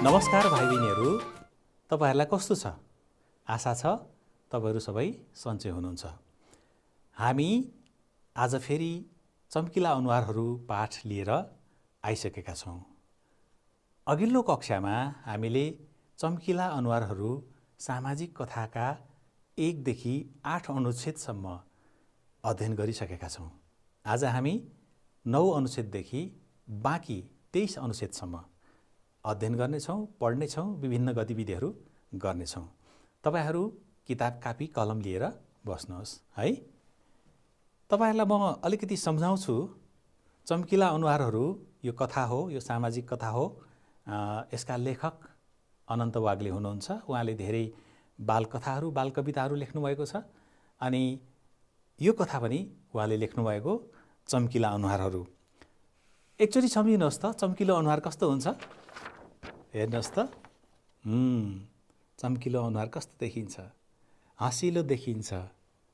नमस्कार भाइ बहिनीहरू, तपाईहरुलाई कस्तो छ? आशा छ तपाईहरु सबै सन्चै हुनुहुन्छ। हामी आज फेरि चम्किला अनुहारहरू पाठ लिएर आइसकेका छौं। अघिल्लो कक्षामा हामीले चम्किला अनुहारहरू सामाजिक कथाका 1 देखि 8 अनुच्छेदसम्म अध्ययन गरिसकेका छौं। आज हामी 9 अनुच्छेददेखि बाँकी 23 अनुच्छेदसम्म अध्ययन गर्नेछौं, पढ्नेछौं, विभिन्न गतिविधिहरू गर्नेछौं। तपाईहरु किताब, कापी, कलम लिएर बस्नुहोस् है। तपाईहरुलाई म अलिकति सम्झाउँछु। चम्किला अनुहारहरू यो कथा हो, यो सामाजिक कथा हो। यसका लेखक अनन्त वाग्ले हुनुहुन्छ। उहाँले धेरै बाल कथाहरू, बाल कविताहरू लेख्नु भएको छ अनि यो कथा पनि उहाँले लेख्नु भएको चम्किला अनुहारहरू। एकचोटी सम्झिनुहोस् त, चम्किलो अनुहार कस्तो हुन्छ? हेर्नुहोस् त, चम्किलो अनुहार कस्तो देखिन्छ? हँसिलो देखिन्छ,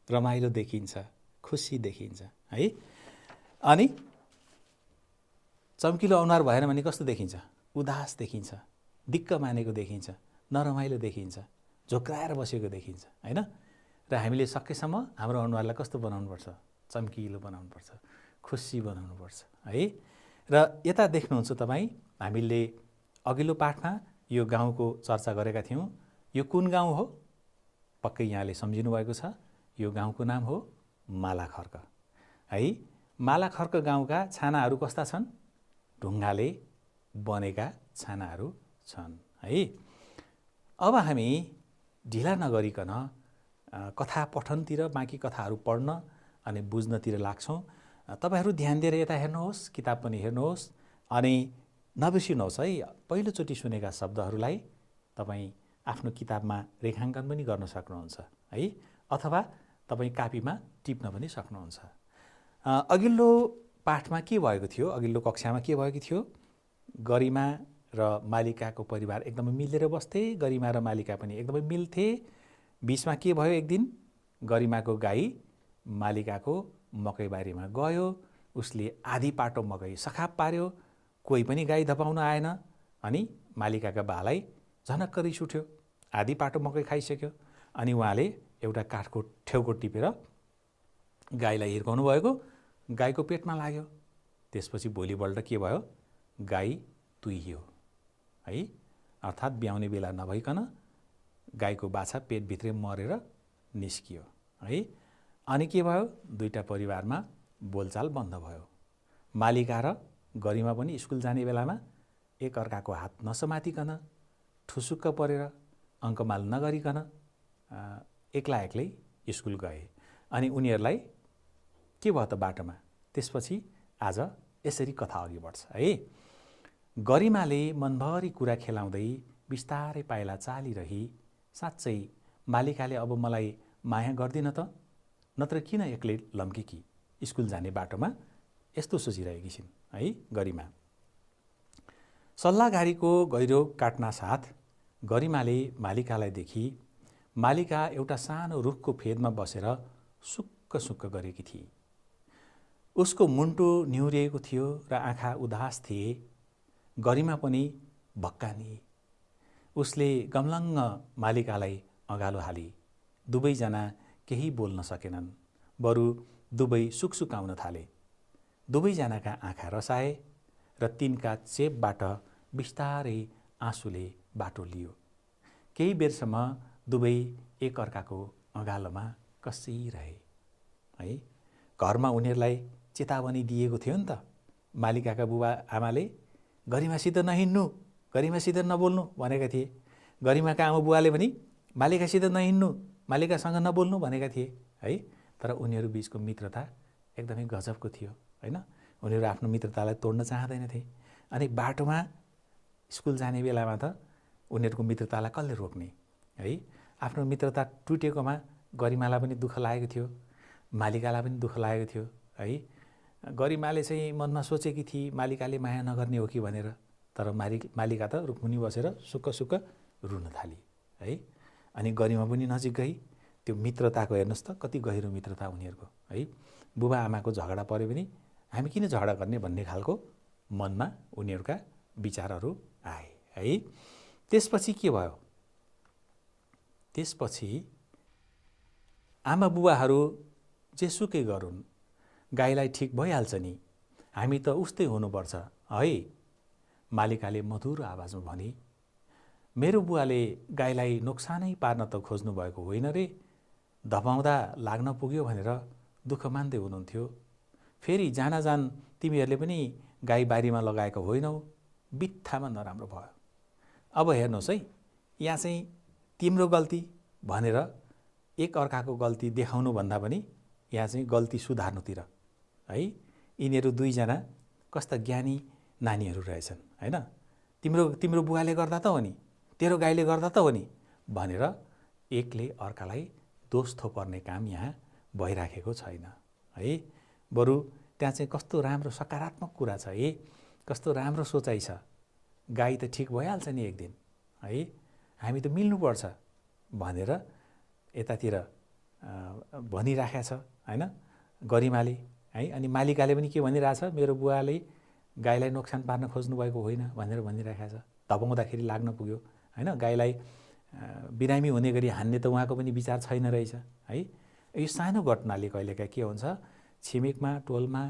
रमाइलो देखिन्छ, खुसी देखिन्छ है। अनि चम्किलो अनुहार भएन भने कस्तो देखिन्छ? उदास देखिन्छ, दिक्क मानेको देखिन्छ, नरमाइलो देखिन्छ, झोक्राएर बसेको देखिन्छ हैन। र हामीले सकेसम्म हाम्रो अनुहारलाई कस्तो बनाउनुपर्छ? चम्किलो बनाउनुपर्छ, खुसी बनाउनुपर्छ है। र यता देख्नुहुन्छ तपाईँ, हामीले अघिल्लो पाठमा यो गाउँको चर्चा गरेका थियौं। यो कुन गाउँ हो? पक्कै यहाँले सम्झिनु भएको छ। यो गाउँको नाम हो मालाखर्क है। मालाखर्क गाउँका छानाहरू कस्ता छन्? ढुङ्गाले बनेका छानाहरू छन् है। अब हामी ढिला नगरिकन कथा पठनतिर, बाँकी कथाहरू पढ्न अनि बुझ्नतिर लाग्छौं। तपाईहरु ध्यान दिएर यता हेर्नुहोस्, किताब पनि हेर्नुहोस् अनि नबिर्सिनुहोस् है। पहिलोचोटि सुनेका शब्दहरूलाई तपाईँ आफ्नो किताबमा रेखाङ्कन पनि गर्न सक्नुहुन्छ है, अथवा तपाईँ कापीमा टिप्न पनि सक्नुहुन्छ। अघिल्लो पाठमा के भएको थियो? अघिल्लो कक्षामा के भएको थियो? गरिमा र मालिकाको परिवार एकदमै मिलेर बस्थे। गरिमा र मालिका पनि एकदमै मिल्थे। बीचमा के भयो? एक दिन गरिमाको गाई मालिकाको मकैबारीमा गयो। उसले आधी पाटो मकै सखाप पार्यो। कोही पनि गाई धपाउन आएन अनि मालिकाका बालाई झनक्क रिस उठ्यो। आधी पाटो मकै खाइसक्यो अनि उहाँले एउटा काठको ठेउको टिपेर गाईलाई हिर्काउनु भएको। गाईको पेटमा लाग्यो। त्यसपछि भोलिपल्ट के भयो? गाई तुहियो है। अर्थात् ब्याउने बेला नभइकन गाईको बाछा पेटभित्रै मरेर निस्कियो है। अनि के भयो? दुईटा परिवारमा बोलचाल बन्द भयो। मालिका र गरिमा पनि स्कुल जाने बेलामा एक अर्काको हात नसमातिकन, ठुसुक्क परेर, अङ्कमाल नगरिकन एक्ला एक्लै स्कुल गए। अनि उनीहरूलाई के भयो त बाटोमा? त्यसपछि आज यसरी कथा अघि बढ्छ है। गरिमाले मनभरि कुरा खेलाउँदै बिस्तारै पाइला चालिरही, साँच्चै मालिकाले अब मलाई माया गर्दिन त? नत्र किन एक्लै लम्केकी? स्कुल जाने बाटोमा यस्तो सोचिरहेकी छिन् है गरिमा। सल्लाहगारीको गहिरो काट्ना साथ गरिमाले मालिकालाई देखी। मालिका एउटा सानो रुखको फेदमा बसेर सुक्क सुक्क गरेकी थिए। उसको मुन्टो निहुरिएको थियो र आँखा उदास थिए। गरिमा पनि भक्कानी। उसले गमलङ्ग मालिकालाई अँगालो हाली। दुवैजना केही बोल्न सकेनन्, बरु दुवै सुकसुकाउन थाले। दुवैजनाका आँखा रसाए र तिनका चेपबाट बिस्तारै आँसुले बाटो लियो। केही बेरसम्म दुवै एक अर्काको अँगालोमा कसिरहे है। घरमा उनीहरूलाई चेतावनी दिएको थियो नि त। मालिकाका बुबा आमाले गरिमासित नहिँड्नु, गरिमासित नबोल्नु भनेका थिए। गरिमाका आमा बुवाले पनि मालिकासित नहिँड्नु, मालिकासँग नबोल्नु भनेका थिए है। तर उनीहरू बीचको मित्रता एकदमै गजबको थियो हैन। उनीहरू आफ्नो मित्रतालाई तोड्न चाहँदैनथे। अनि बाटोमा स्कुल जाने बेलामा त उनीहरूको मित्रतालाई कसले रोक्ने है। आफ्नो मित्रता टुटेकोमा गरिमालाई पनि दुःख लागेको थियो, मालिकालाई पनि दुःख लागेको थियो है। गरिमाले चाहिँ मनमा सोचेकी थिए मालिकाले माया नगर्ने हो कि भनेर। तर मालिका त रुखमुनि बसेर सुक्क सुक्क रुन थाली है। अनि गरिमा पनि नजिक गई। त्यो मित्रताको हेर्नुहोस् त कति गहिरो मित्रता उनीहरूको है। बुबा आमाको झगडा पर्यो भने हामी किन झगडा गर्ने भन्ने खालको मनमा उनीहरूका विचारहरू आए है। त्यसपछि के भयो? त्यसपछि आमा बुबाहरू जेसुकै गरून्, गाईलाई ठिक भइहाल्छ नि, हामी त उस्तै हुनुपर्छ है, मालिकाले मधुर आवाजमा भने। मेरो बुवाले गाईलाई नोक्सानै पार्न त खोज्नु भएको होइन रे, धपाउँदा लाग्न पुग्यो भनेर दुःख मान्दै हुनुहुन्थ्यो। फेरि जान तिमीहरूले पनि गाई बारीमा लगाएको होइनौ, बित्थामा नराम्रो भयो। अब हेर्नुहोस् है, यहाँ चाहिँ तिम्रो गल्ती भनेर एक अर्काको गल्ती देखाउनु भन्दा पनि यहाँ चाहिँ गल्ती सुधार्नुतिर है। यिनीहरू दुईजना कस्ता ज्ञानी नानीहरू रहेछन् हैन। तिम्रो बुवाले गर्दा त हो नि, तेरो गाईले गर्दा त हो नि भनेर एकले अर्कालाई दोष थोपर्ने काम यहाँ भइराखेको छैन है। बरु त्यहाँ चाहिँ कस्तो राम्रो सकारात्मक कुरा छ है, कस्तो राम्रो सोचाइ छ। गाई त ठिक भइहाल्छ नि एक दिन है, हामी त मिल्नुपर्छ भनेर यतातिर भनिराखेको छ हैन गरिमाले है। अनि मालिकाले पनि के भनिरहेछ, मेरो बुवाले गाईलाई नोक्सान पार्न खोज्नु भएको होइन भनेर भनिराखेको छ। धपाउँदाखेरि लाग्न पुग्यो हैन, गाईलाई बिरामी हुने गरी हान्ने त उहाँको पनि विचार छैन रहेछ है। यो सानो घटनाले कहिलेकाहीँ के हुन्छ, छिमेकमा टोलमा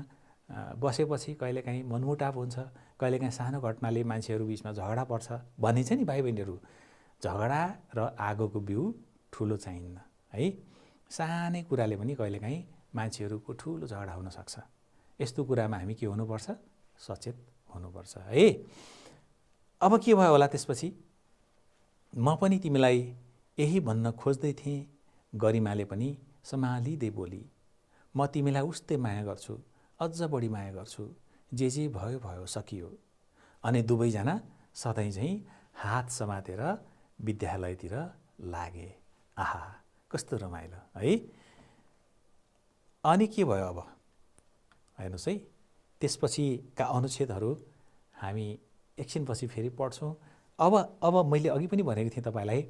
बसेपछि कहिलेकाहीँ मनमुटाव हुन्छ, कहिलेकाहीँ सानो घटनाले मान्छेहरू बिचमा झगडा पर्छ। भनिन्छ नि भाइ बहिनीहरू, झगडा र आगोको बिउ ठुलो चाहिन्न है। सानै कुराले पनि कहिलेकाहीँ मान्छेहरूको ठुलो झगडा हुन सक्छ। यस्तो कुरामा हामी के हुनुपर्छ, सचेत हुनुपर्छ है। अब के भयो होला त्यसपछि? म पनि तिमीलाई यही भन्न खोज्दै थिएँ, गरिमाले पनि सम्हालिँदै बोली। म तिमीलाई उस्तै माया गर्छु, अझ बढी माया गर्छु, जे भयो भयो सकियो। अनि दुवैजना सधैँ चाहिँ हात समातेर विद्यालयतिर लागे। आहा कस्तो रमाइलो है। अनि के भयो अब हेर्नुहोस् है, त्यसपछिका अनुच्छेदहरू हामी एकछिनपछि फेरि पढ्छौँ। अब मैले अघि पनि भनेको थिएँ तपाईँलाई,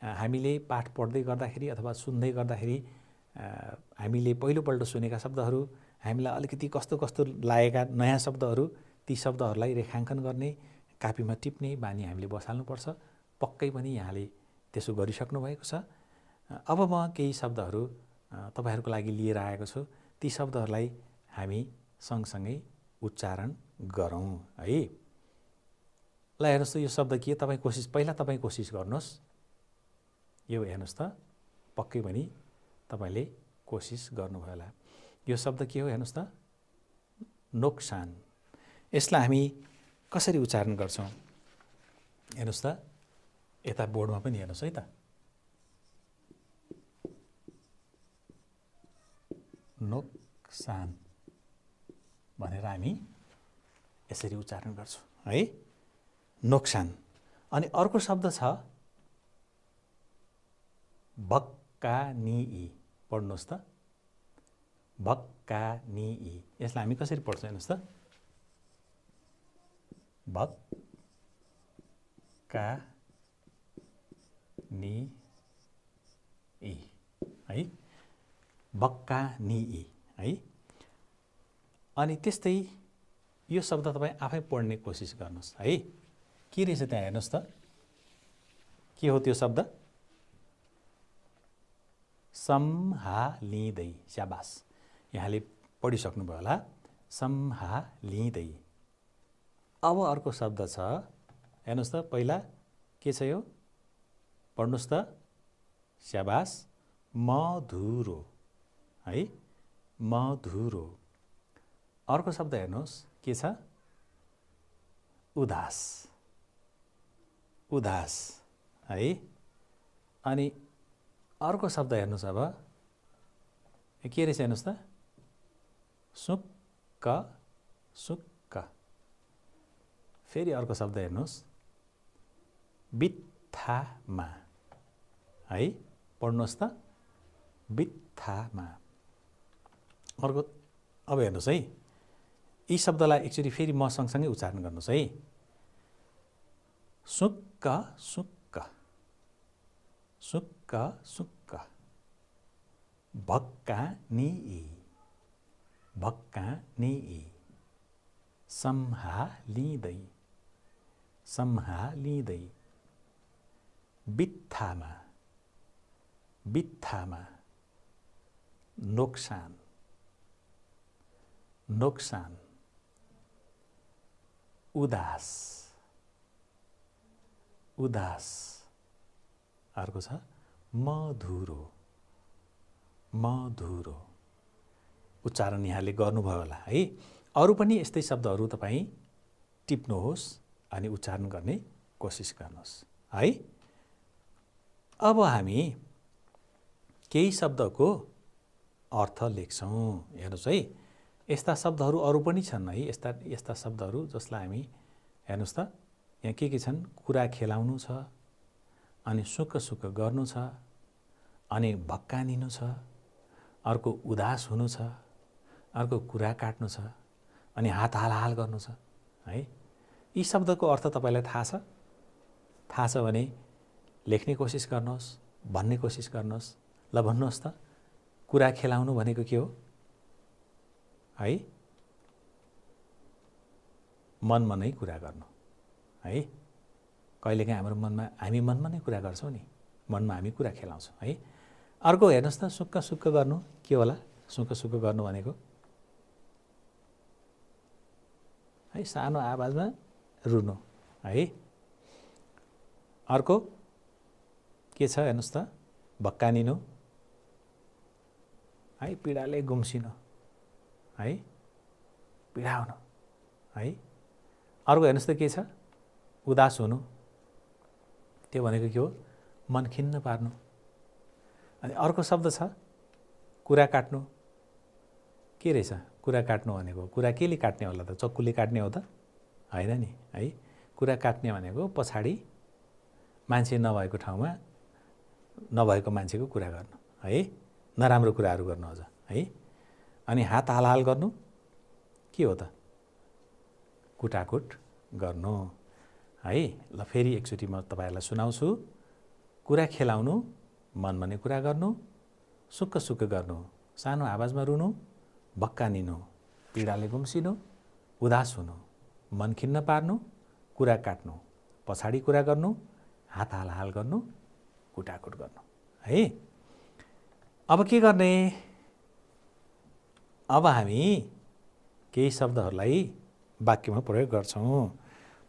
हामीले पाठ पढ्दै गर्दाखेरि अथवा सुन्दै गर्दाखेरि हामीले पहिलोपल्ट सुनेका शब्दहरू, हामीलाई अलिकति कस्तो कस्तो लागेका नयाँ शब्दहरू, ती शब्दहरूलाई रेखाङ्कन गर्ने, कापीमा टिप्ने बानी हामीले बसाल्नुपर्छ। पक्कै पनि यहाँले त्यसो गरिसक्नु भएको छ। अब म केही शब्दहरू तपाईँहरूको लागि लिएर आएको छु, ती शब्दहरूलाई हामी सँगसँगै उच्चारण गरौँ है। ल हेर्नुहोस् त, यो शब्द के, पहिला तपाईँ कोसिस गर्नुहोस्। यो हेर्नुहोस् त, पक्कै पनि तपाईँले कोसिस गर्नुभयो होला। यो शब्द के हो हेर्नुहोस् त, नोक्सान। यसलाई हामी कसरी उच्चारण गर्छौँ हेर्नुहोस् त, यता बोर्डमा पनि हेर्नुहोस् है त, नोक्सान भनेर हामी यसरी उच्चारण गर्छौँ है, नोक्सान। अनि अर्को शब्द छ भक्कानिई, पढ्नुहोस् त, भक्कानिई। यसलाई हामी कसरी पढ्छौँ हेर्नुहोस् त, भक्कानिई है, भक्कानिई है। अनि त्यस्तै यो शब्द तपाईँ आफै पढ्ने कोसिस गर्नुहोस् है, के रहेछ त्यहाँ हेर्नुहोस् त, के हो त्यो शब्द, सम्हालिँदै। स्याबास, यहाँले पढिसक्नुभयो होला, सम्हालिँदै। अब अर्को शब्द छ हेर्नुहोस् त, पहिला के छ यो, पढ्नुहोस् त, स्याबास, मधुरो है, मधुरो। अर्को शब्द हेर्नुहोस् के छ, उदास, उदास है। अनि अर्को शब्द हेर्नुहोस् अब के रहेछ हेर्नुहोस् त, सुक्क, सुक्क। फेरि अर्को शब्द हेर्नुहोस्, बित्थामा है, पढ्नुहोस् त, बित्थामा। अर्को अब हेर्नुहोस् है, यी शब्दलाई एकचोटि फेरि म सँगसँगै उच्चारण गर्नुहोस् है, सुक्क, सुक्क, सुक्क, सुक्क, भक्कानिई, भक्कानिई, सम्हालिँदै, सम्हालिँदै, बित्थामा बित्थामा नोक्सान नोक्सान उदास उदास अर्को छ मधुरो मधुरो उच्चारण यहाँले गर्नुभयो होला है अरू पनि यस्तै शब्दहरू तपाईँ टिप्नुहोस् अनि उच्चारण गर्ने कोसिस गर्नुहोस् है अब हामी केही शब्दको अर्थ लेख्छौँ हेर्नुहोस् है यस्ता शब्दहरू अरू पनि छन् है यस्ता शब्दहरू जसलाई हामी हेर्नुहोस् त यहाँ के छन् कुरा खेलाउनु छ अनि सुख सुख गर्नु छ अनि भक्कानिनु छ अर्को उदास हुनु छ अर्को कुरा काट्नु छ अनि हात हालहाल गर्नु छ है यी शब्दको अर्थ तपाईलाई थाहा छ भने लेख्ने कोसिस गर्नुहोस् भन्ने कोसिस गर्नुहोस् ल भन्नुहोस् त कुरा खेलाउनु भनेको के हो है मनमा नै कुरा गर्नु है कहिलेकाहीँ हाम्रो मनमा हामी मनमा नै कुरा गर्छौँ नि मनमा हामी कुरा खेलाउँछौँ है अर्को हेर्नुहोस् त सुक्क सुक्क गर्नु के होला सुक्क सुक्क गर्नु भनेको है सानो आवाजमा रुनु है अर्को के छ हेर्नुहोस् त भक्कानिनु है पीडाले गुम्सिनु है पीडा हुनु है अर्को हेर्नुहोस् त के छ उदास हुनु त्यो भनेको के हो मन खिन्न पार्नु अनि अर्को शब्द छ कुरा काट्नु के रहेछ कुरा काट्नु भनेको कुरा केले काट्ने होला त चक्कुले काट्ने हो त हैन नि है कुरा काट्ने भनेको पछाडि मान्छे नभएको ठाउँमा नभएको मान्छेको कुरा गर्नु है नराम्रो कुराहरू गर्नु अझ है अनि हात हालहाल गर्नु के हो त कुटाकुट गर्नु है ल फेरि एकचोटि म तपाईहरुलाई सुनाउँछु कुरा खेलाउनु मनमा नै कुरा गर्नु सुक्क सुक्क गर्नु सानो आवाजमा रुनु भक्कानिनु पीडाले गुम्सिनु उदास हुनु मन खिन्न पार्नु कुरा काट्नु पछाडि कुरा गर्नु हात हालहाल गर्नु कुटाकुट गर्नु है अब के गर्ने अब हामी केही शब्दहरूलाई वाक्यमा प्रयोग गर्छौं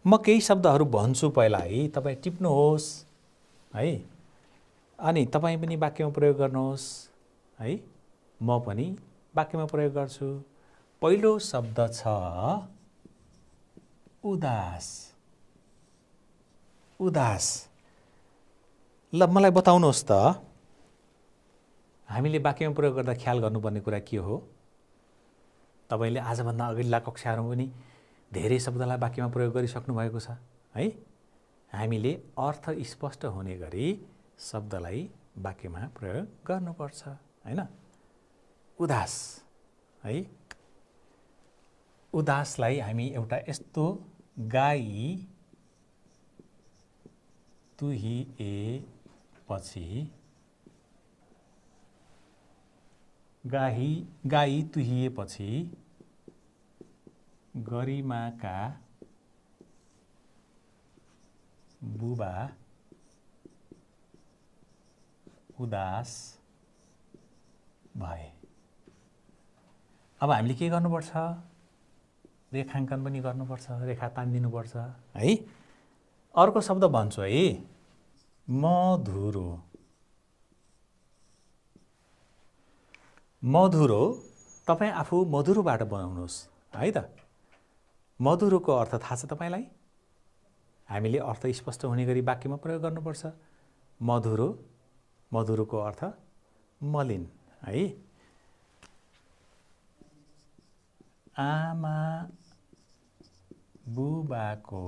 म केही शब्दहरू भन्छु पहिला है तपाई टिप्नुहोस् है अनि तपाई पनि वाक्यमा प्रयोग गर्नुहोस् है म पनि वाक्यमा प्रयोग गर्छु पहिलो शब्द छ उदास उदास ल मलाई बताउनुहोस् त हामीले वाक्यमा प्रयोग गर्दा ख्याल गर्नुपर्ने कुरा के हो तपाईले आजभन्दा अघिल्ला कक्षाहरूमा पनि धेरै शब्दलाई वाक्यमा प्रयोग गरिसक्नु भएको छ है हामीले अर्थ स्पष्ट हुने गरी शब्दलाई वाक्यमा प्रयोग गर्नुपर्छ हैन उदास है उदासलाई हामी एउटा यस्तो गाई तुहिए पछि गाई तुहिएपछि गरिमाका बुबा उदास भए अब हामीले के गर्नुपर्छ रेखाङ्कन पनि गर्नुपर्छ रेखा तान्दिनुपर्छ है अर्को शब्द भन्छु है मधुरो मधुरो तपाई आफू मधुरोबाट बनाउनुहोस् है त मधुरोको अर्थ थाहा छ तपाईलाई हामीले अर्थ स्पष्ट हुने गरी वाक्यमा प्रयोग गर्नुपर्छ मधुरो मधुरोको अर्थ मलिन है आमा बुबाको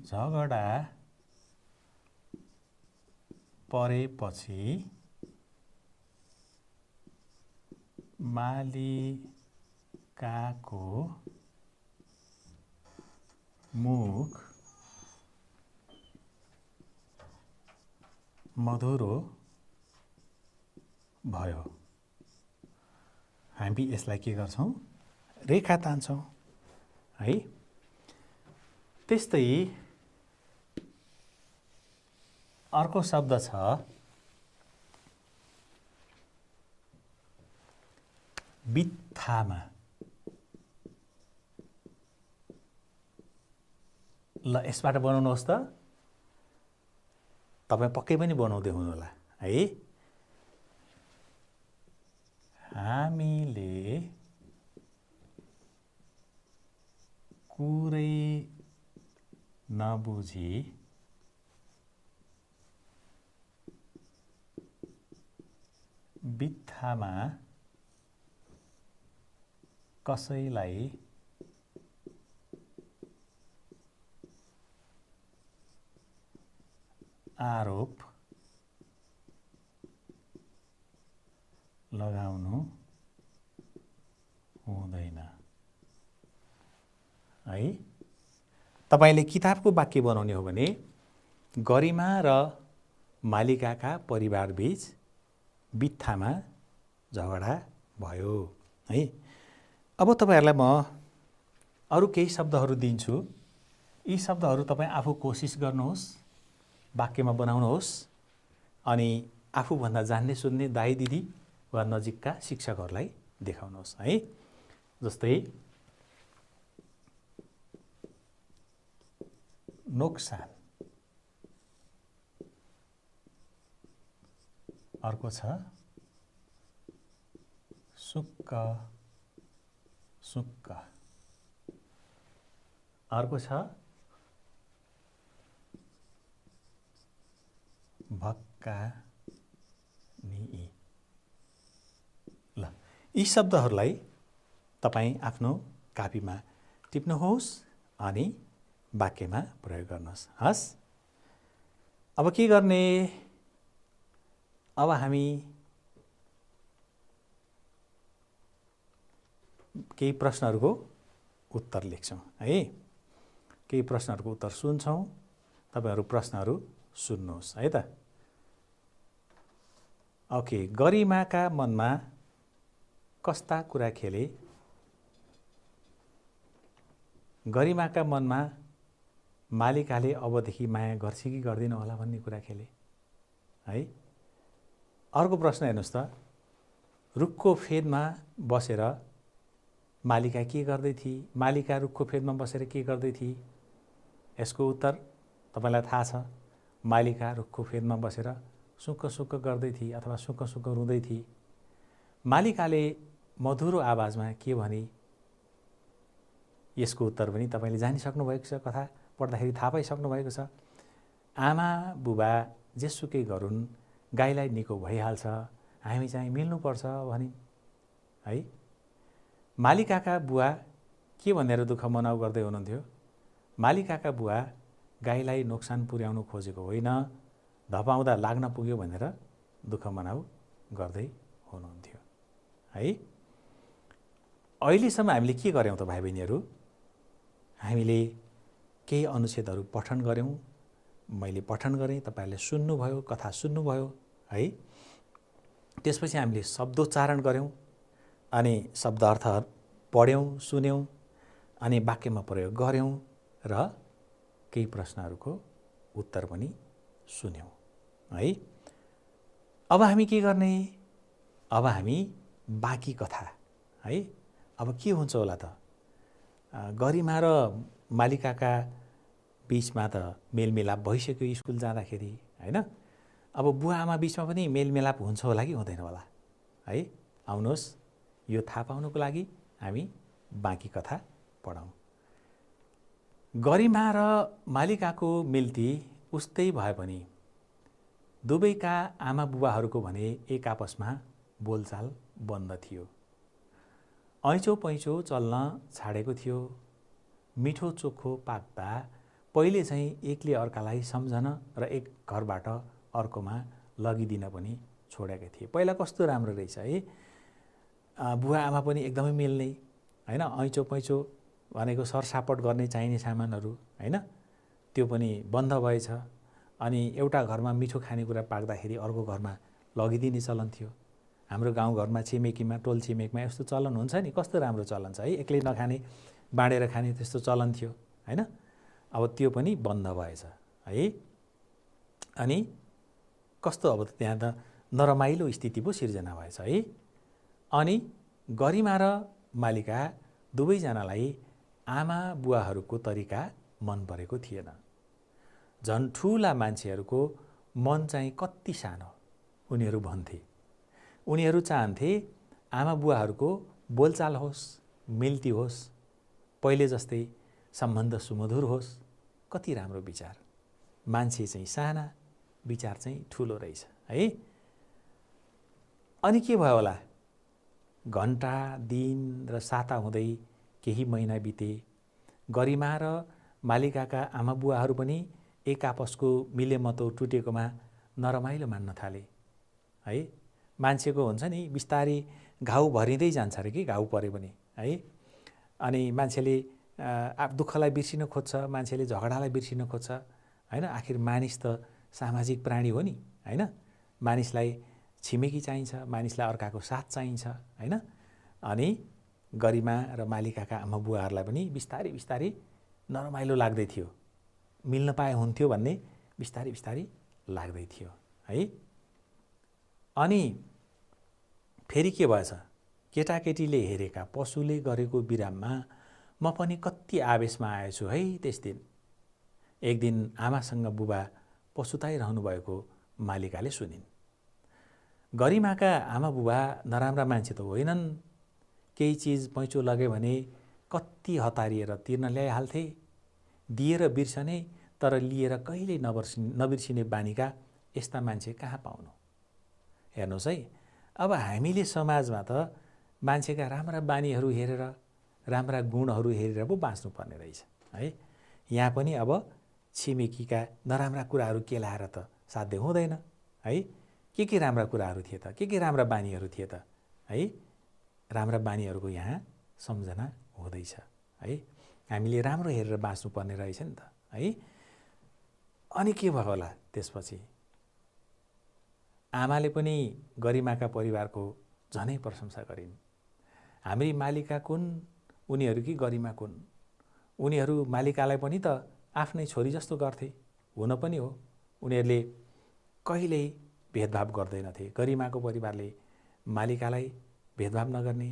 झगडा परेपछि मालिकाको मुख मधुरो भयो हामी यसलाई के गर्छौं रेखा तान्छौं है त्यस्तै अर्को शब्द छ बित्थामा। ल यसबाट बनाउनुहोस् त, तपाईँ पक्कै पनि बनाउँदै हुनुहोला है। हामीले कुरै नबुझी बित्थामा कसैलाई आरोप लगाउनु हुँदैन है। तपाईले किताबको वाक्य बनाउने हो भने गरिमा र मालिकाका परिवारबीच बित्थामा झगडा भयो है। अब तपाईहरुलाई म अरु केही शब्दहरू दिन्छु। यी शब्दहरू तपाई आफू कोसिस गर्नुहोस्, वाक्यमा बनाउनुहोस् अनि आफूभन्दा जान्ने सुन्ने दाइ दिदी वा नजिकका शिक्षकहरूलाई देखाउनुहोस् है। जस्तै नोक्सान, अर्को छ सुक्क सुक्क, अर्को छ भक्का नि। ल यी शब्दहरूलाई तपाई आफ्नो कापीमा टिप्नुहोस् अनि वाक्यमा प्रयोग गर्नुहोस्। हस्, अब के गर्ने? अब हामी केही प्रश्नहरूको उत्तर लेख्छौँ है। केही प्रश्नहरूको उत्तर सुन्छौँ, तपाईहरु प्रश्नहरू सुन्नुहोस् है त। ओके, गरिमाका मनमा कस्ता कुरा खेले? गरिमाका मनमा मालिकाले अबदेखि माया गर्छ कि गर्दैन होला भन्ने कुरा खेले है। अर्को प्रश्न हेर्नुस् त, रुखको फेदमा बसेर मालिका के गर्दै थिए? मालिका रुखको फेदमा बसेर के गर्दै थिए? यसको उत्तर तपाईलाई थाहा छ। मालिका रुखको फेदमा बसेर सुक्क सुक्क गर्दै थिए अथवा सुक्क सुक्क रुँदै थिए। मालिकाले मधुरो आवाजमा के भने? यसको उत्तर पनि तपाईले जानिसक्नु भएको छ, कथा पढ्दाखेरि थाहा पाइसक्नु भएको छ। आमा बुबा जेसुकै गरून् गाईलाई निको भइहाल्छ, हामी चाहिँ मिल्नुपर्छ भनी है। मालिकाका बुवा के भनेर दुःख मनाउ गर्दै हुनुहुन्थ्यो? मालिकाका बुवा गाईलाई नोक्सान पुर्याउनु खोजेको होइन, धपाउँदा लाग्न पुग्यो भनेर दुःख मनाउ गर्दै हुनुहुन्थ्यो है। अहिलेसम्म हामीले के गर्यौं त भाइ बहिनीहरू? हामीले केही अनुच्छेदहरू पठन गर्यौं, मैले पठन गरेँ, तपाईहरुले सुन्नुभयो, कथा सुन्नुभयो है। त्यसपछि हामीले शब्दोच्चारण गर्यौं अनि शब्द अर्थ पढ्यौं, सुन्यौं अनि वाक्यमा प्रयोग गर्यौं र केही प्रश्नहरूको उत्तर पनि सुन्यौं है। अब हामी के गर्ने? अब हामी बाँकी कथा है। अब के हुन्छ होला त? गरिमा र मालिकाका बीचमा त मेलमिलाप भइसक्यो स्कुल जाँदाखेरि हैन। अब बुवा आमा बीचमा पनि मेलमिलाप हुन्छ होला कि हुँदैन होला है। आउनुहोस्, यो थाहा पाउनको लागि हामी बाँकी कथा पढौं। गरिमा र मालिकाको मिल्ती उस्तै भए पनि दुवैका आमा बुबाहरूको भने एक आपसमा बोलचाल बन्द थियो। ऐँचो पैँचो चल्न छाडेको थियो। मिठो चोखो पाक्दा पहिले चाहिँ एकले अर्कालाई सम्झन र एक घरबाट अर्कोमा लगिदिन पनि छोडेका थिए। पहिला कस्तो राम्रो रहेछ है। बुवा आमा पनि एकदमै मिल्ने हैन। ऐँचो पैँचो भनेको सरसापट गर्ने चाहिने सामानहरू हैन, त्यो पनि बन्द भएछ। अनि एउटा घरमा मिठो खानेकुरा पाक्दाखेरि अर्को घरमा लगिदिने चलन थियो। हाम्रो गाउँघरमा छिमेकीमा टोल छिमेकमा यस्तो चलन हुन्छ नि, कस्तो राम्रो चलन छ है। एक्लै नखाने बाँडेर खाने त्यस्तो चलन थियो हैन। अब त्यो पनि बन्द भएछ है। अनि कस्तो अब त्यहाँ त नरमाइलो स्थिति पो सिर्जना भएछ है। अनि गरिमा र मालिका दुवैजनालाई आमा बुवाहरूको तरिका मन परेको थिएन। झन् ठुला मान्छेहरूको मन चाहिँ कति सानो उनीहरू भन्थे। उनीहरू चाहन्थे आमा बुवाहरूको बोलचाल होस्, मिल्ती होस्, पहिले जस्तै सम्बन्ध सुमधुर होस्। कति राम्रो विचार। मान्छे चाहिँ साना, विचार चाहिँ ठुलो रहेछ है। अनि के भयो होला? घन्टा, दिन र साता हुँदै केही महिना बिते। गरिमा र मालिकाका आमा बुवाहरू पनि एक आपसको मिलेमतो टुटेकोमा नरमाइलो मान्न थाले है। मान्छेको हुन्छ नि बिस्तारै घाउ भरिँदै जान्छ अरे कि घाउ परे पनि है। अनि मान्छेले दुःखलाई बिर्सिन खोज्छ, मान्छेले झगडालाई बिर्सिन खोज्छ हैन। आखिर मानिस त सामाजिक प्राणी हो नि हैन। मानिसलाई छिमेकी चाहिन्छ, मानिसलाई अर्काको साथ चाहिन्छ हैन। अनि गरिमा र मालिकाका आमा बुवाहरूलाई पनि बिस्तारै बिस्तारै नरमाइलो लाग्दै थियो। मिल्न पाए हुन्थ्यो भन्ने बिस्तारै बिस्तारै लाग्दै थियो है। अनि फेरि के भएछ? केटाकेटीले हेरेका पशुले गरेको बिराममा म पनि कति आवेशमा आएछु है। त्यस दिन एक दिन आमासँग बुबा पशुताइरहनु भएको मालिकाले सुनिन्। गरिमाका आमा बुबा नराम्रा मान्छे त होइनन्। केही चिज पैँचो लगे भने कति हतारिएर तिर्न ल्याइहाल्थे। दिएर बिर्सने तर लिएर कहिल्यै नबिर्सिने बानीका यस्ता मान्छे कहाँ पाउनु? हेर्नुहोस् है, अब हामीले समाजमा त मान्छेका राम्रा बानीहरू हेरेर, राम्रा गुणहरू हेरेर पो बाँच्नुपर्ने रहेछ है। यहाँ पनि अब छिमेकीका नराम्रा कुराहरू केलाएर त साध्य हुँदैन है। के राम्रा कुराहरू थिए त, के राम्रा बानीहरू थिए त है। राम्रा बानीहरूको यहाँ सम्झना हुँदैछ है। हामीले राम्रो हेरेर बाँच्नुपर्ने रहेछ नि त है। अनि के भयो होला त्यसपछि? आमाले पनि गरिमाका परिवारको झनै प्रशंसा गरिन्। हाम्री मालिका कुन्, उनीहरू कि गरिमा कुन्? उनीहरू मालिकालाई पनि त आफ्नै छोरी जस्तो गर्थे। हुन पनि हो, उनीहरूले कहिल्यै भेदभाव गर्दैनथे। गरिमाको परिवारले मालिकालाई भेदभाव नगर्ने,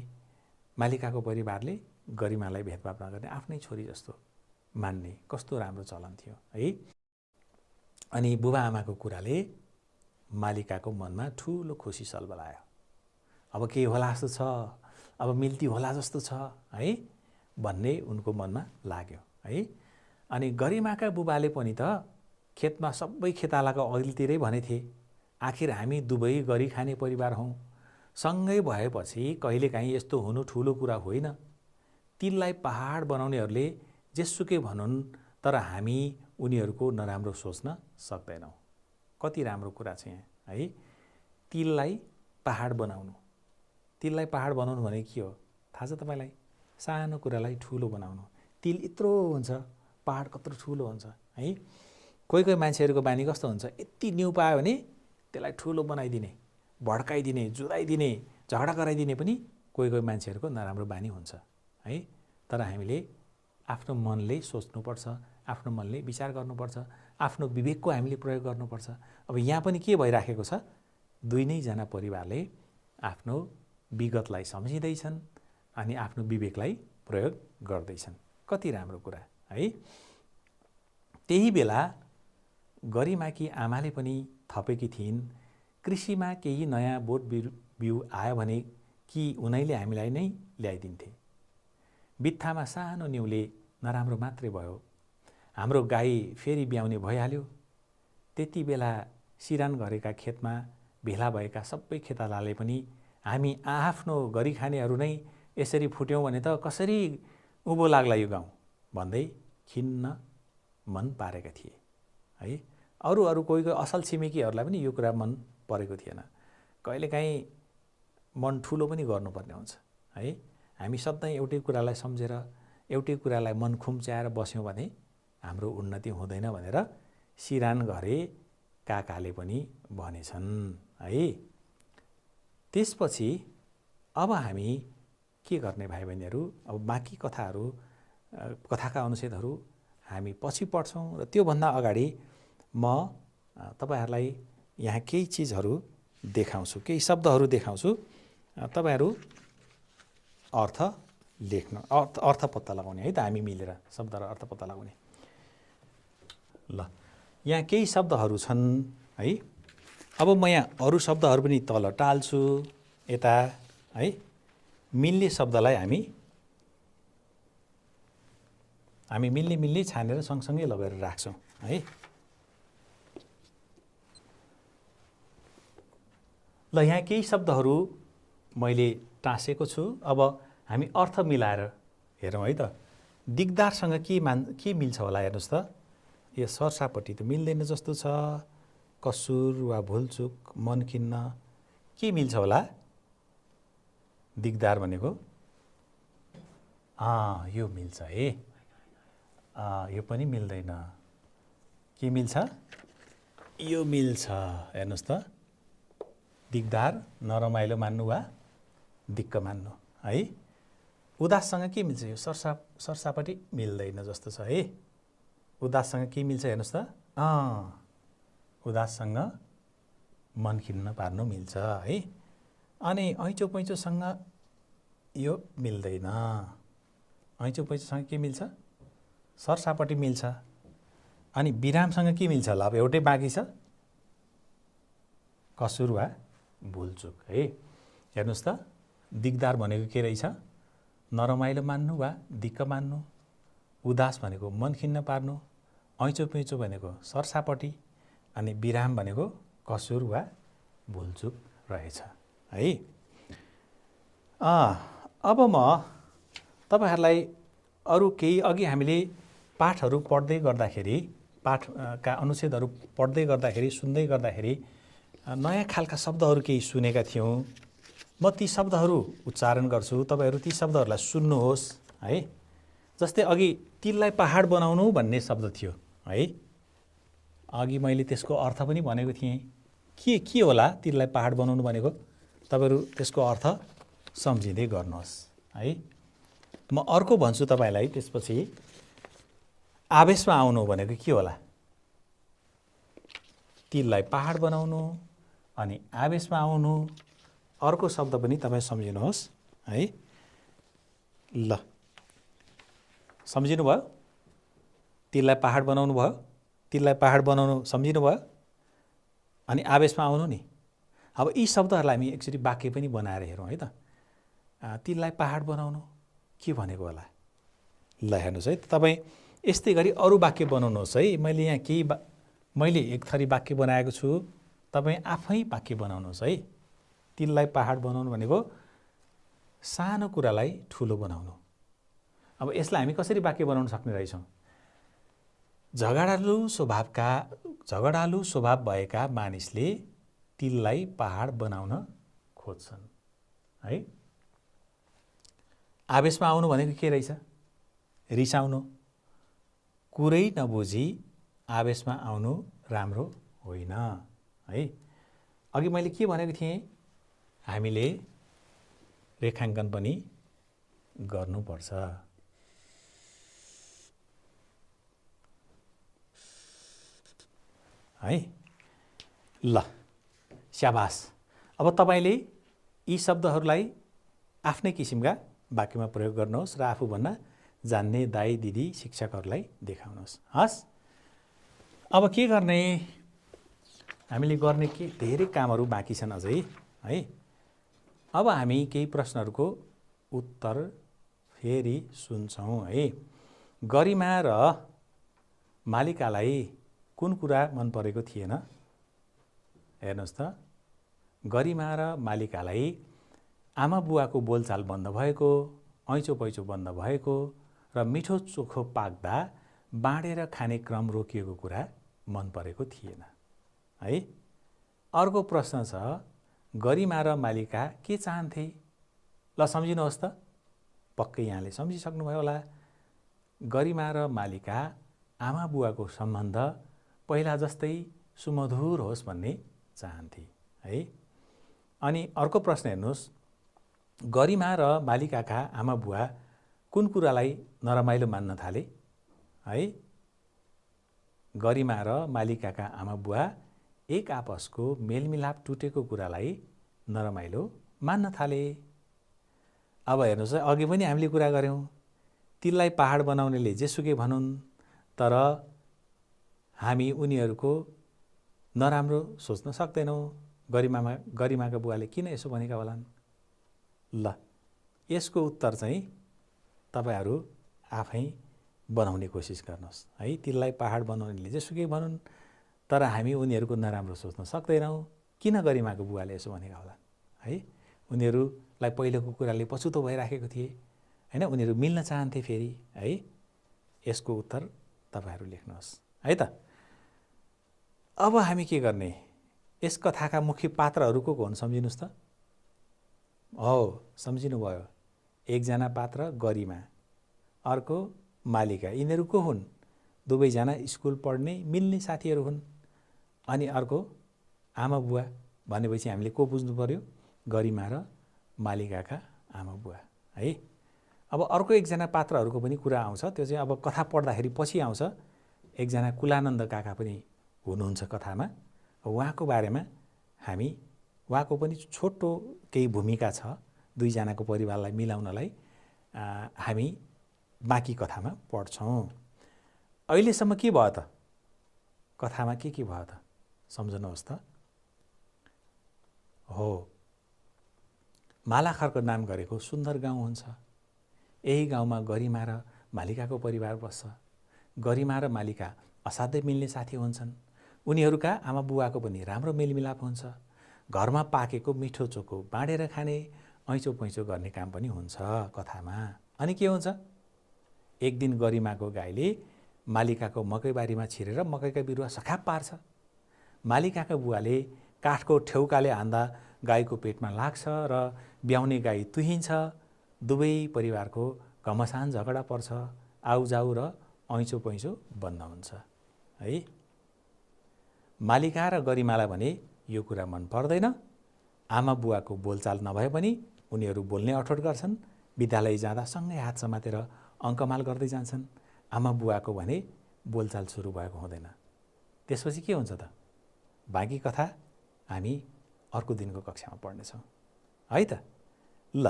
मालिकाको परिवारले गरिमालाई भेदभाव नगर्ने, आफ्नै छोरी जस्तो मान्ने कस्तो राम्रो चलन थियो है। अनि बुबा आमाको कुराले मालिकाको मनमा ठुलो खुसी सल्बलायो। अब के होला जस्तो छ, अब मिल्ती होला जस्तो छ है भन्ने उनको मनमा लाग्यो है। अनि गरिमाका बुबाले पनि त खेतमा सबै खेतालाको अघिल्तिरै भनेथे, आखिर हामी दुवै गरी खाने परिवार हौँ। सँगै भएपछि कहिलेकाहीँ यस्तो हुनु ठुलो कुरा होइन। तिललाई पहाड बनाउनेहरूले जेसुकै भनुन्, तर हामी उनीहरूको नराम्रो सोच्न सक्दैनौँ। कति राम्रो कुरा छ यहाँ है। तिललाई पहाड बनाउनु। तिललाई पहाड बनाउनु भने के हो थाहा छ तपाईँलाई? सानो कुरालाई ठुलो बनाउनु। तिल यत्रो हुन्छ, पहाड कत्रो ठुलो हुन्छ है। कोही कोही मान्छेहरूको बानी कस्तो हुन्छ, यति न्यु पायो भने त्यसलाई ठुलो बनाइदिने, भड्काइदिने, जुराइदिने, झगडा गराइदिने पनि कोही कोही मान्छेहरूको नराम्रो बानी हुन्छ है। तर हामीले आफ्नो मनले सोच्नुपर्छ, आफ्नो मनले विचार गर्नुपर्छ, आफ्नो विवेकको हामीले प्रयोग गर्नुपर्छ। अब यहाँ पनि के भइराखेको छ? दुई नै जना परिवारले आफ्नो विगतलाई सम्झिँदैछन् अनि आफ्नो विवेकलाई प्रयोग गर्दैछन्। कति राम्रो कुरा है। त्यही बेला गरिमाकी आमाले पनि थपेकी थिइन्, कृषिमा केही नयाँ बोट बिउ आयो भने कि उनैले हामीलाई नै ल्याइदिन्थे। बित्थामा सानो न्युले नराम्रो मात्रै भयो। हाम्रो गाई फेरि ब्याउने भइहाल्यो। त्यति बेला सिरान गरेका खेतमा भेला भएका सबै खेतालाले पनि हामी आफ्नो गरी खानेहरू नै यसरी फुट्यौँ भने त कसरी उँभो लाग्ला यो गाउँ भन्दै खिन्न मन पारेका थिए है। अरू कोही कोही असल छिमेकीहरूलाई पनि यो कुरा मन परेको थिएन। कहिलेकाहीँ मन ठुलो पनि गर्नुपर्ने हुन्छ है। हामी सधैँ एउटै कुरालाई सम्झेर, एउटै कुरालाई मन खुम्च्याएर बस्यौँ भने हाम्रो उन्नति हुँदैन भनेर सिरान घरे काकाले पनि भनेछन् है। त्यसपछि अब हामी के गर्ने भाइ बहिनीहरू? अब बाँकी कथाका अनुच्छेदहरू हामी पछि पढ्छौँ र त्योभन्दा अगाडि म तपाईहरूलाई यहाँ केही चिजहरू देखाउँछु, केही शब्दहरू देखाउँछु। तपाईहरू अर्थ लेख्न, अर्थ पत्ता लगाउने है त, हामी मिलेर शब्द र अर्थ पत्ता लगाउने। ल यहाँ केही शब्दहरू छन् है। अब म यहाँ अरू शब्दहरू पनि तल टाल्छु यता है। मिल्ने शब्दलाई हामी मिल्ने छानेर सँगसँगै लगेर राख्छौँ है। ल यहाँ केही शब्दहरू मैले टाँसेको छु। अब हामी अर्थ मिलाएर हेरौँ है त। दिगदारसँग के मिल्छ होला हेर्नुहोस् त। यो सर्सापट्टि त मिल्दैन जस्तो छ। कसुर वा भुलचुक, मन खिन्न, के मिल्छ होला? दिगदार भनेको यो मिल्छ है। यो पनि मिल्दैन। के मिल्छ? यो मिल्छ। हेर्नुहोस् त, दिगदार नरमाइलो मान्नु वा दिक्क मान्नु है। उदाससँग के मिल्छ? यो सर्सापट्टि मिल्दैन जस्तो छ है। उदाससँग के मिल्छ हेर्नुहोस् त। उदाससँग मन खिन्न पार्नु मिल्छ है। अनि ऐँचो पैँचोसँग यो मिल्दैन। ऐँचो पैँचोसँग के मिल्छ? सर्सापट्टि मिल्छ। अनि विरामसँग के मिल्छ होला? अब एउटै बाँकी छ, कसुर वा भुलचुक है। हेर्नुहोस् त, दिगदार भनेको के रहेछ? नरमाइलो मान्नु वा दिक्क मान्नु। उदास भनेको मन खिन्न पार्नु। ऐँचो पैँचो भनेको सर्सापट्टि। अनि विराम भनेको कसुर वा भुलचुक रहेछ है। अब म तपाईहरूलाई अरू केही, अघि हामीले पाठहरू पढ्दै गर्दाखेरि, पाठका अनुच्छेदहरू पढ्दै गर्दाखेरि, सुन्दै गर्दाखेरि नयाँ खालका शब्दहरू केही सुनेका थियौँ। म ती शब्दहरू उच्चारण गर्छु, तपाईहरू ती शब्दहरूलाई सुन्नुहोस् है। जस्तै अघि तिललाई पहाड बनाउनु भन्ने शब्द थियो है। अघि मैले त्यसको अर्थ पनि भनेको थिएँ। के होला तिललाई पहाड बनाउनु भनेको? तपाईहरू त्यसको अर्थ सम्झिँदै गर्नुहोस् है। म अर्को भन्छु तपाईँलाई। त्यसपछि आवेशमा आउनु भनेको के होला? तिललाई पहाड बनाउनु अनि आवेशमा आउनु। अर्को शब्द पनि तपाईँ सम्झिनुहोस् है। ल, सम्झिनु भयो? तिललाई पहाड बनाउनु भयो, तिललाई पहाड बनाउनु सम्झिनु भयो। अनि आवेशमा आउनु नि। अब यी शब्दहरूलाई हामी एकचोटि वाक्य पनि बनाएर हेरौँ है त। तिललाई पहाड बनाउनु के भनेको होला? ल हेर्नुहोस् है, तपाईँ यस्तै गरी अरू वाक्य बनाउनुहोस् है। मैले यहाँ मैले एक थरी वाक्य बनाएको छु, तपाईँ आफै वाक्य बनाउनुहोस् है। तिललाई पहाड बनाउनु भनेको सानो कुरालाई ठुलो बनाउनु। अब यसलाई हामी कसरी वाक्य बनाउन सक्ने रहेछौँ? झगडालु स्वभाव भएका मानिसले तिललाई पहाड बनाउन खोज्छन् है। आवेशमा आउनु भनेको के रहेछ? रिसाउनु। कुरै नबुझी आवेशमा आउनु राम्रो होइन है। अघि मैले के भनेको थिएँ? हामीले रेखाङ्कन पनि गर्नुपर्छ है। ल, स्याबास। अब तपाईँले यी शब्दहरूलाई आफ्नै किसिमका वाक्यमा प्रयोग गर्नुहोस् र आफूभन्दा जान्ने दाइ दिदी शिक्षकहरूलाई देखाउनुहोस्। हस्, अब के गर्ने? हामीले गर्ने के धेरै कामहरू बाँकी छन् अझै है। अब हामी केही प्रश्नहरूको उत्तर फेरि सुन्छौँ है। गरिमा र मालिकालाई कुन कुरा मन परेको थिएन? हेर्नुहोस् त, गरिमा र मालिकालाई आमा बुवाको बोलचाल बन्द भएको, ऐँचो पैँचो बन्द भएको र मिठो चोखो पाक्दा बाँडेर खाने क्रम रोकिएको कुरा मन परेको थिएन है। अर्को प्रश्न छ, गरिमा र मालिका के चाहन्थे? ल सम्झिनुहोस् त, पक्कै यहाँले सम्झिसक्नुभयो होला। गरिमा र मालिका आमा बुवाको सम्बन्ध पहिला जस्तै सुमधुर होस् भन्ने चाहन्थे है। अनि अर्को प्रश्न हेर्नुहोस्, गरिमा र मालिकाका आमा बुवा कुन कुरालाई नरमाइलो मान्न थाले है? गरिमा र मालिकाका आमा बुवा एक आपसको मेलमिलाप टुटेको कुरालाई नरमाइलो मान्न थाले। अब हेर्नुहोस् है, अघि पनि हामीले कुरा गऱ्यौँ, तिललाई पहाड बनाउनेले जेसुकै भनुन्, तर हामी उनीहरूको नराम्रो सोच्न सक्दैनौँ। गरिमाका बुवाले किन यसो भनेका होलान्? ल, यसको उत्तर चाहिँ तपाईहरू आफै बनाउने कोसिस गर्नुहोस् है। तिललाई पहाड बनाउनेले जेसुकै भनुन्, तर हामी उनीहरूको नराम्रो सोच्न सक्दैनौँ। किन गरिमाको बुवाले यसो भनेका होला है? उनीहरूलाई पहिलोको कुराले पछुतो भइराखेको थिए होइन, उनीहरू मिल्न चाहन्थे फेरि है। यसको उत्तर तपाईहरू लेख्नुहोस् है त। अब हामी के गर्ने? यस कथाका मुख्य पात्रहरू को हुन् सम्झिनुहोस् त। सम्झिनुभयो। एकजना पात्र गरिमा, अर्को मालिका। यिनीहरू को हुन्? दुवैजना स्कुल पढ्ने मिल्ने साथीहरू हुन्। अनि अर्को आमा बुवा भनेपछि हामीले को बुझ्नु पर्यो? गरिमा र मालिकाका आमा बुवा है। अब अर्को एकजना पात्रहरूको पनि कुरा आउँछ, त्यो चाहिँ अब कथा पढ्दाखेरि पछि आउँछ। एकजना कुलानन्द काका पनि हुनुहुन्छ कथामा। उहाँको बारेमा उहाँको पनि छोटो केही भूमिका छ दुईजनाको परिवारलाई मिलाउनलाई, हामी बाँकी कथामा पढ्छौँ। अहिलेसम्म के भयो त? कथामा के भयो त सम्झनुहोस् त। हो, मालाखरको नाम गरेको सुन्दर गाउँ हुन्छ। यही गाउँमा गरिमा र मालिकाको परिवार बस्छ। गरिमा र मालिका असाध्यै मिल्ने साथी हुन्छन्। उनीहरूका आमा बुवाको पनि राम्रो मेलमिलाप हुन्छ। घरमा पाकेको मिठो चोखो बाँडेर खाने, ऐँचो पैँचो गर्ने काम पनि हुन्छ कथामा। अनि के हुन्छ? एक दिन गरिमाको गाईले मालिकाको मकैबारीमा छिरेर मकैका बिरुवा सखाप पार्छ। मालिकाका बुवाले काठको ठेउकाले हान्दा गाईको पेटमा लाग्छ र ब्याउने गाई तुहिन्छ। दुवै परिवारको घमासान झगडा पर्छ। आउजाउ र ऐँचो पैँचो बन्द हुन्छ है। मालिका र गरिमालाई भने यो कुरा मन पर्दैन। आमा बुवाको बोलचाल नभए पनि उनीहरू बोल्ने अठोट गर्छन्। विद्यालय जाँदा सँगै हात समातेर अङ्कमाल गर्दै जान्छन्। आमा बुवाको भने बोलचाल सुरु भएको हुँदैन। त्यसपछि के हुन्छ त? बाँकी कथा हामी अर्को दिनको कक्षामा पढ्नेछौँ है त। ल,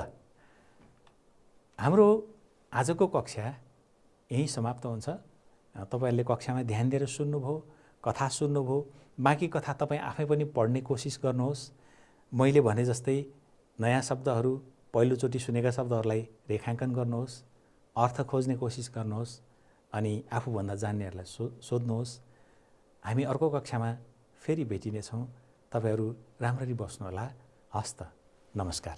हाम्रो आजको कक्षा यहीँ समाप्त हुन्छ। तपाईहरूले कक्षामा ध्यान दिएर सुन्नुभयो, कथा सुन्नुभयो। बाँकी कथा तपाईँ आफै पनि पढ्ने कोसिस गर्नुहोस्। मैले भने जस्तै नयाँ शब्दहरू, पहिलोचोटि सुनेका शब्दहरूलाई रेखाङ्कन गर्नुहोस्, अर्थ खोज्ने कोसिस गर्नुहोस्, अनि आफूभन्दा जान्नेहरूलाई सोध्नुहोस्। हामी अर्को कक्षामा फेरि भेटिनेछौँ। तपाईँहरू राम्ररी बस्नुहोला। हस्त, नमस्कार।